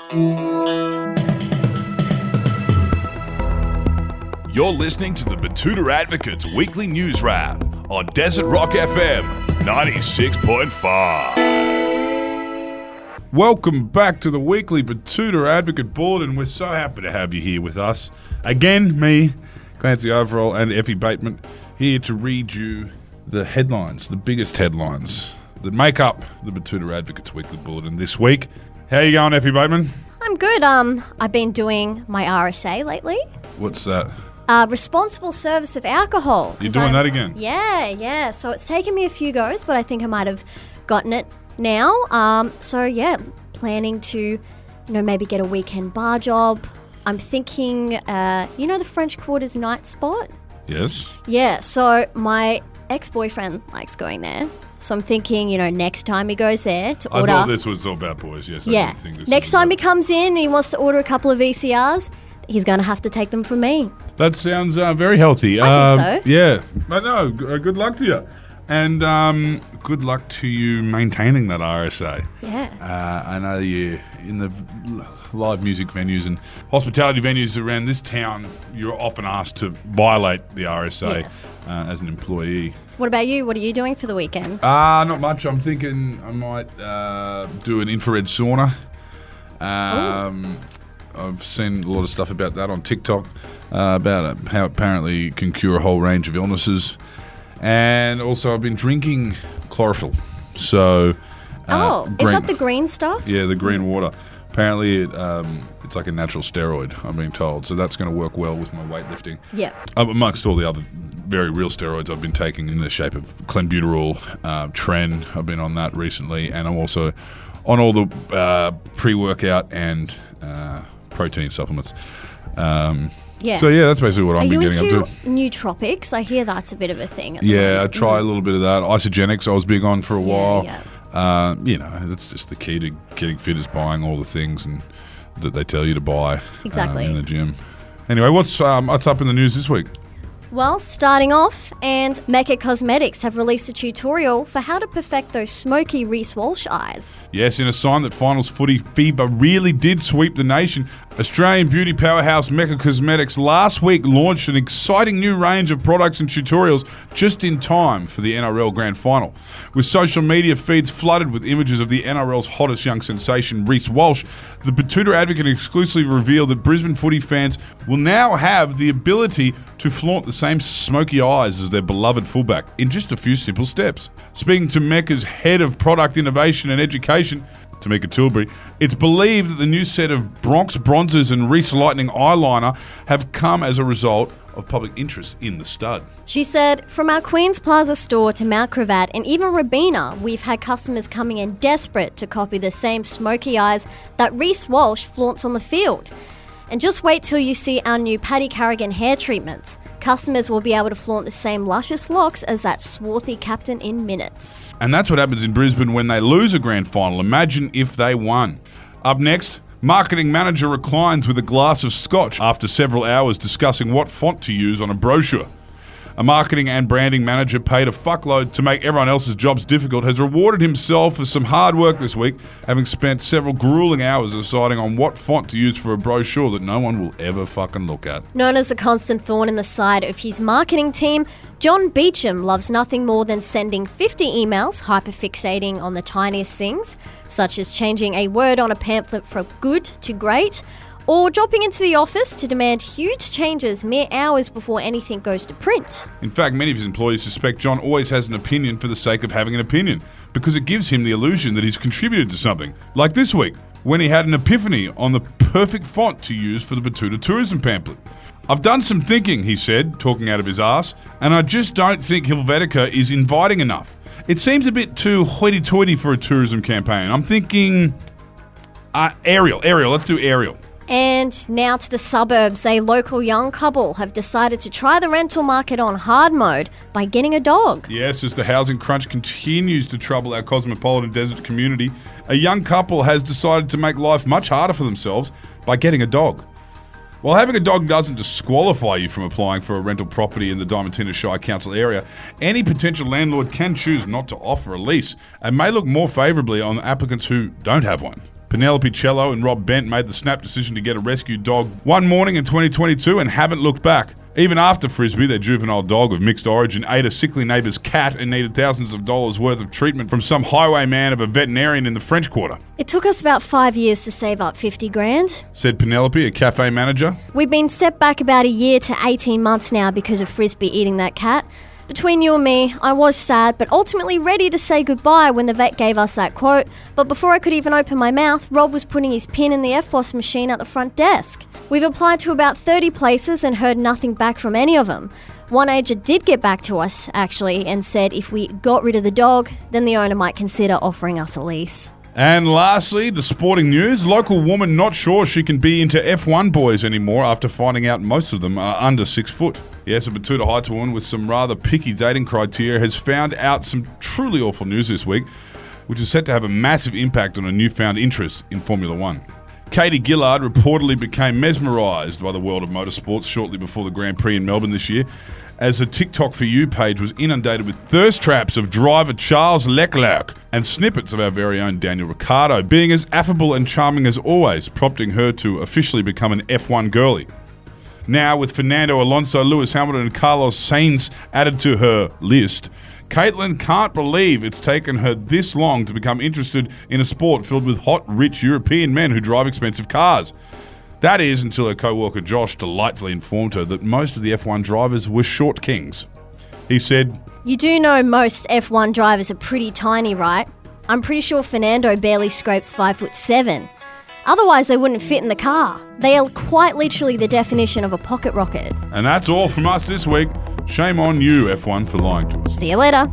You're listening to the Betoota Advocate's weekly news wrap on Desert Rock FM 96.5. Welcome back to the weekly Betoota Advocate Bulletin. We're so happy to have you here with us. Again, me, Clancy Overall, and Effie Bateman, here to read you the headlines, the biggest headlines that make up the Betoota Advocate's weekly bulletin this week. How you going, Effie Bateman? I'm good. I've been doing my RSA lately. What's that? Responsible service of alcohol. You're doing that again? Yeah. So it's taken me a few goes, but I think I might have gotten it now. Planning to, maybe get a weekend bar job. I'm thinking, the French Quarter's night spot? Yes. Yeah, so my ex-boyfriend likes going there. So I'm thinking, next time he goes there to order... I thought this was all about boys, yes. Yeah. Next time he comes in and he wants to order a couple of VCRs, he's going to have to take them from me. That sounds very healthy. I think so. Yeah. But no, good luck to you. And good luck to you maintaining that RSA. Yeah. I know you in the live music venues and hospitality venues around this town, you're often asked to violate the RSA as an employee. What about you? What are you doing for the weekend? Not much. I'm thinking I might do an infrared sauna. I've seen a lot of stuff about that on TikTok, about how apparently you can cure a whole range of illnesses. And also I've been drinking chlorophyll. So, is that the green stuff? Yeah, the green water. Apparently it's like a natural steroid, I'm being told. So that's going to work well with my weightlifting. Yeah. Amongst all the other very real steroids I've been taking in the shape of clenbuterol, Tren. I've been on that recently. And I'm also on all the pre-workout and protein supplements. Yeah. So, that's basically what I've been getting up to. Are you into nootropics? I hear that's a bit of a thing. Yeah, I try a little bit of that. Isogenics I was big on for a while. Yeah. That's just the key to getting fit is buying all the things that they tell you to buy in the gym. Anyway, what's up in the news this week? Well, starting off, and Mecca Cosmetics have released a tutorial for how to perfect those Smokey Reece Walsh eyes. Yes, in a sign that finals footy fever really did sweep the nation, Australian beauty powerhouse Mecca Cosmetics last week launched an exciting new range of products and tutorials just in time for the NRL Grand Final. With social media feeds flooded with images of the NRL's hottest young sensation, Reece Walsh, the Betoota Advocate exclusively revealed that Brisbane footy fans will now have the ability to flaunt the same smoky eyes as their beloved fullback in just a few simple steps. Speaking to Mecca's head of product innovation and education, Tamika Tilbury, it's believed that the new set of Bronx bronzers and Reece Lightning eyeliner have come as a result of public interest in the stud. She said, from our Queen's Plaza store to Mount Cravat and even Robina, we've had customers coming in desperate to copy the same smoky eyes that Reece Walsh flaunts on the field. And just wait till you see our new Paddy Carrigan hair treatments. Customers will be able to flaunt the same luscious locks as that swarthy captain in minutes. And that's what happens in Brisbane when they lose a grand final. Imagine if they won. Up next, marketing manager reclines with a glass of scotch after several hours discussing what font to use on a brochure. A marketing and branding manager paid a fuckload to make everyone else's jobs difficult has rewarded himself for some hard work this week, having spent several grueling hours deciding on what font to use for a brochure that no one will ever fucking look at. Known as the constant thorn in the side of his marketing team, John Beecham loves nothing more than sending 50 emails hyperfixating on the tiniest things, such as changing a word on a pamphlet from good to great, or dropping into the office to demand huge changes mere hours before anything goes to print. In fact, many of his employees suspect John always has an opinion for the sake of having an opinion, because it gives him the illusion that he's contributed to something. Like this week, when he had an epiphany on the perfect font to use for the Betoota tourism pamphlet. I've done some thinking, he said, talking out of his arse, and I just don't think Helvetica is inviting enough. It seems a bit too hoity-toity for a tourism campaign. I'm thinking Ariel, let's do Ariel. And now to the suburbs. A local young couple have decided to try the rental market on hard mode by getting a dog. Yes, as the housing crunch continues to trouble our cosmopolitan desert community, a young couple has decided to make life much harder for themselves by getting a dog. While having a dog doesn't disqualify you from applying for a rental property in the Diamantina Shire Council area, any potential landlord can choose not to offer a lease and may look more favourably on applicants who don't have one. Penelope Cello and Rob Bent made the snap decision to get a rescue dog one morning in 2022 and haven't looked back. Even after Frisbee, their juvenile dog of mixed origin, ate a sickly neighbour's cat and needed thousands of dollars worth of treatment from some highwayman of a veterinarian in the French Quarter. It took us about 5 years to save up 50 grand, said Penelope, a cafe manager. We've been set back about a year to 18 months now because of Frisbee eating that cat. Between you and me, I was sad, but ultimately ready to say goodbye when the vet gave us that quote. But before I could even open my mouth, Rob was putting his pin in the FBOS machine at the front desk. We've applied to about 30 places and heard nothing back from any of them. One agent did get back to us, actually, and said if we got rid of the dog, then the owner might consider offering us a lease. And lastly, the sporting news. Local woman not sure she can be into F1 boys anymore after finding out most of them are under 6 foot. Yes, a Betoota Heights woman with some rather picky dating criteria has found out some truly awful news this week, which is set to have a massive impact on a newfound interest in Formula One. Katie Gillard reportedly became mesmerised by the world of motorsports shortly before the Grand Prix in Melbourne this year, as the TikTok For You page was inundated with thirst traps of driver Charles Leclerc and snippets of our very own Daniel Ricciardo being as affable and charming as always, prompting her to officially become an F1 girlie. Now, with Fernando Alonso, Lewis Hamilton and Carlos Sainz added to her list, Caitlin can't believe it's taken her this long to become interested in a sport filled with hot, rich European men who drive expensive cars. That is until her co-worker Josh delightfully informed her that most of the F1 drivers were short kings. He said, You do know most F1 drivers are pretty tiny, right? I'm pretty sure Fernando barely scrapes 5'7". Otherwise, they wouldn't fit in the car. They are quite literally the definition of a pocket rocket. And that's all from us this week. Shame on you, F1, for lying to us. See you later.